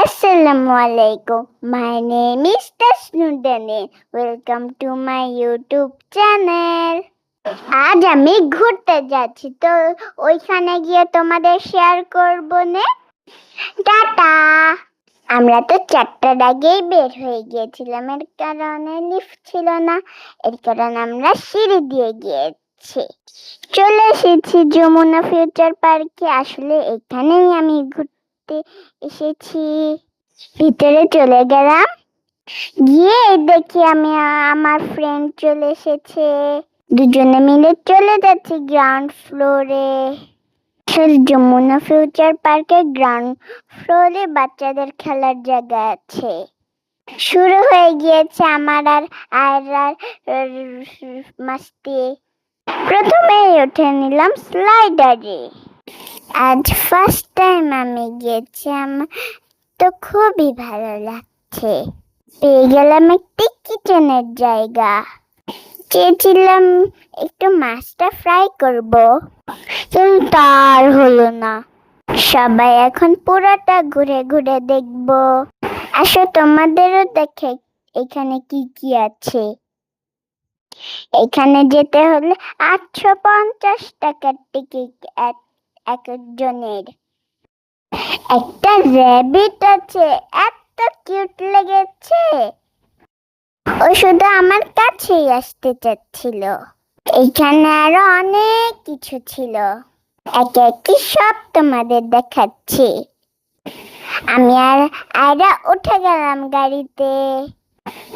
Assalamualaikum. My name is Tasnudane. Welcome to my YouTube channel. আজ আমি ঘুরতে যাচ্ছি, তো ওইখানে গিয়ে তোমাদের শেয়ার করব নে। টাটা। আমরা তো 4টার আগেই বের হয়ে গিয়েছিলাম, এর কারণে লিফট ছিল না, এর কারণে আমরা সিঁড়ি দিয়ে গিয়েছি। চলে এসেছি যমুনা ফিউচার পার্কে। আসলে এখানেই আমি ঘুরতে এসেছি। ভিতরে চলে গেলাম, গিয়ে দেখি আমি আমার ফ্রেন্ড চলে এসেছে। দুজনে মিলে চলে যাচ্ছি গ্রাউন্ড ফ্লোরে। যমুনা ফিউচার পার্কের গ্রাউন্ড ফ্লোরে বাচ্চাদের খেলার জায়গা আছে। শুরু হয়ে গিয়েছে আমার আর মাস্তি। প্রথমে উঠে নিলাম স্লাইডারে। আজ ফার্স্ট টাইম আমি গিয়েছি, আমার তো খুবই ভালো লাগছে। পেয়ে গেলাম একটি কিচেনের জায়গা। চেয়েছিলাম একটু মাছটা ফ্রাই করব, কিন্তু তার হলো না। সবাই এখন পুরোটা ঘুরে ঘুরে দেখবো। আসো তোমাদেরও দেখে এখানে কি কি আছে। এখানে যেতে হলে 850 টাকার টিকিট এক একজনের। একটা র্যাবিট আছে, এত কিউট লেগেছে। ও শুধু আমার কাছেই আসতে চাচ্ছিল। এখানে আরো অনেক কিছু ছিল, একে একে সব তোমাদের দেখাচ্ছি। আমি আর আয়রা উঠে গেলাম গাড়িতে,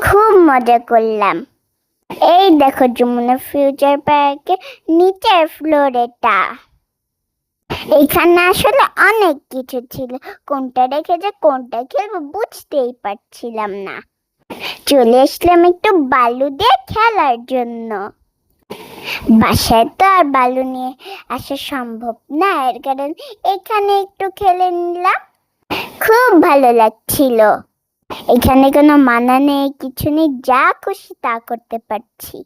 খুব মজা করলাম। এই দেখো যমুনা ফিউচার পার্কের নিচের ফ্লোরেটা। এখানে আসলে অনেক কিছু ছিল, কোনটা রেখে যে কোনটা খেলবো বুঝতেই পারছিলাম না। চলে আসলাম একটু বালু দিয়ে খেলার জন্য। বাসায় তো আর বালু নিয়ে আসা সম্ভব না, এর কারণে এখানে একটু খেলে নিলাম। খুব ভালো লাগছিল। এখানে কোনো মানা নেই, কিছু নেই, যা খুশি তা করতে পারছি।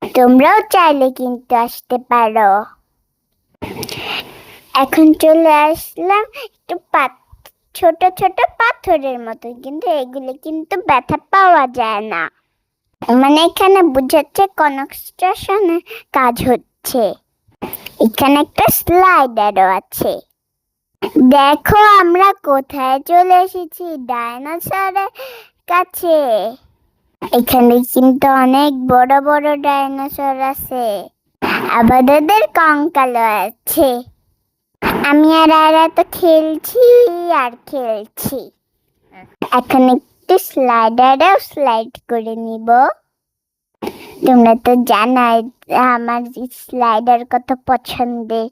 তোমরাও চাইলে কিন্তু আসতে পারো। এখন চলে আসলাম একটু ছোট ছোট পাথরের মতো, কিন্তু এগুলো কিন্তু ব্যথা পাওয়া যায় না। মানে এখানে বুঝাচ্ছে কনস্ট্রাকশনের কাজ হচ্ছে। এখানে একটা স্লাইডারও আছে। দেখো আমরা কোথায় চলে এসেছি, ডাইনোসরের কাছে। এখানে কিন্তু অনেক বড় বড় ডাইনোসর আছে, আবার ওদের কঙ্কালও আছে। আমি আর আয়রা তো খেলছি আর খেলছি। এখন একটু স্লাইডারেও স্লাইড করে নিব। তোমরা তো জানাই আমার স্লাইডার কত পছন্দের।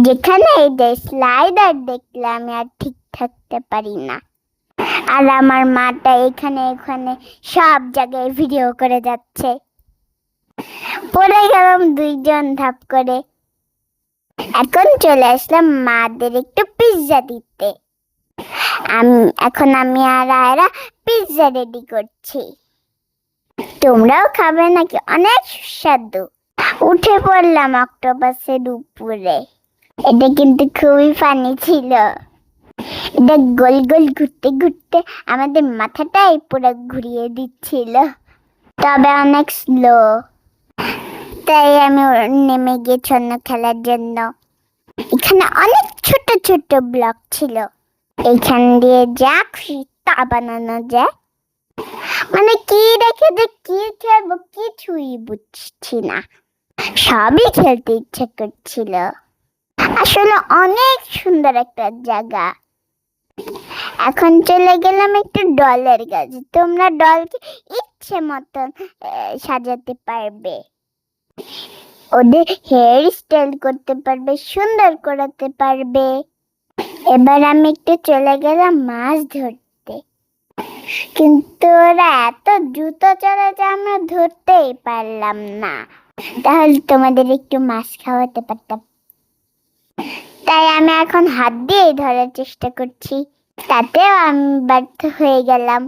যেখানে এই যে স্লাইডার দেখলে আমি আর ঠিক থাকতে পারি না। আর আমার মাটা এখানে ওখানে সব জায়গায় ভিডিও করে যাচ্ছে। পড়ে গেলাম দুইজন ধাপ করে। এখন চলে আসলাম মাদের একটু পিৎজা দিতে। এখন আমি আর আয়রা পিৎজা রেডি করছি। তোমরাও খাবে নাকি? অনেক সুস্বাদু। উঠে পড়লাম অক্টোপাসের উপরে। এটা কিন্তু খুবই ফানি ছিল। এটা গোল গোল ঘুরতে ঘুরতে আমাদের মাথাটাই পুরো ঘুরিয়ে দিচ্ছিল, তবে অনেক স্লো। তাই আমি নেমে গিয়েছি অন্য খেলার জন্য। এখানে অনেক ছোট ছোট ব্লক ছিল, এখান দিয়ে যা খুশি তা বানানো যায়। মানে কি রেখে যে কি খেলবো কিছুই বুঝছি না, সবই খেলতে ইচ্ছে করছিল। আসলে অনেক সুন্দর একটা জায়গা। এখন চলে গেলাম একটু ডলের কাছে। তোমরা ডলকে ইচ্ছে মতন সাজাতে পারবে, ওদের হেয়ার স্টাইল করতে পারবে, সুন্দর করাতে পারবে। এবার আমি একটু চলে গেলাম মাছ ধরতে, কিন্তু ওরা এত দ্রুত চলে যে আমরা ধরতেই পারলাম না। তাহলে তোমাদের একটু মাছ খাওয়াতে পারতাম। তাই আমি এখন হাত দিয়ে ধরার চেষ্টা করছি, তাতেও আমি ব্যর্থ হয়ে গেলাম।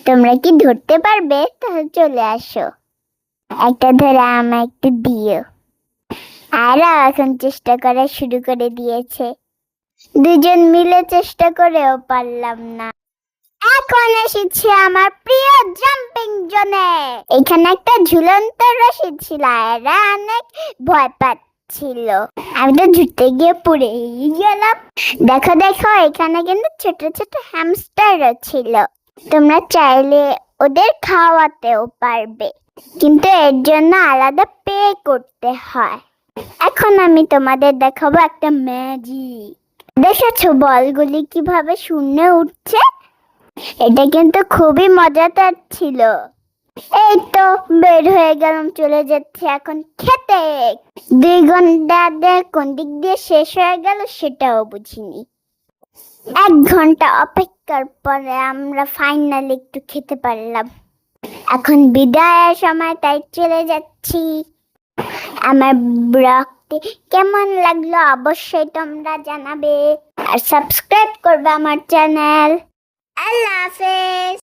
তোমরা কি ধরতে পারবে? তাহলে চলে আসো, একটা ধরে আমার একটু দিও। আর এখন চেষ্টা করা শুরু করে দিয়েছে। দুজন মিলে চেষ্টা করেও পারলাম না। এখন এসেছি আমার প্রিয় জাম্পিং জোনে। এখানে একটা ঝুলন্ত রশি ছিল, এরা অনেক ভয় পাচ্ছিল। আমি তো ঝুঁকতে গিয়ে পড়েই গেলাম। দেখো দেখো, এখানে কিন্তু ছোট ছোট হ্যামস্টারও ছিল। তোমরা চাইলে ওদের খাওয়াতেও পারবে, কিন্তু এর জন্য আলাদা পে করতে হয়। এখন আমি তোমাদের দেখাবো একটা ম্যাজিক। দেখেছো বলগুলি কিভাবে শূন্যে উঠছে? এটা কিন্তু খুবই মজাদার ছিল। এই তো বের হয়ে গেলাম, চলে যাচ্ছে এখন খেতে। 2 ঘন্টা কোন দিক দিয়ে শেষ হয়ে গেল সেটাও বুঝিনি। 1 ঘন্টা অপেক্ষার পরে আমরা ফাইনালি একটু খেতে পারলাম। এখন বিদায়ের সময়, তাই চলে যাচ্ছি। আমার ব্লগটি কেমন লাগলো অবশ্যই তোমরা জানাবে, আর সাবস্ক্রাইব করবে আমার চ্যানেল। আল্লাহ হাফেজ।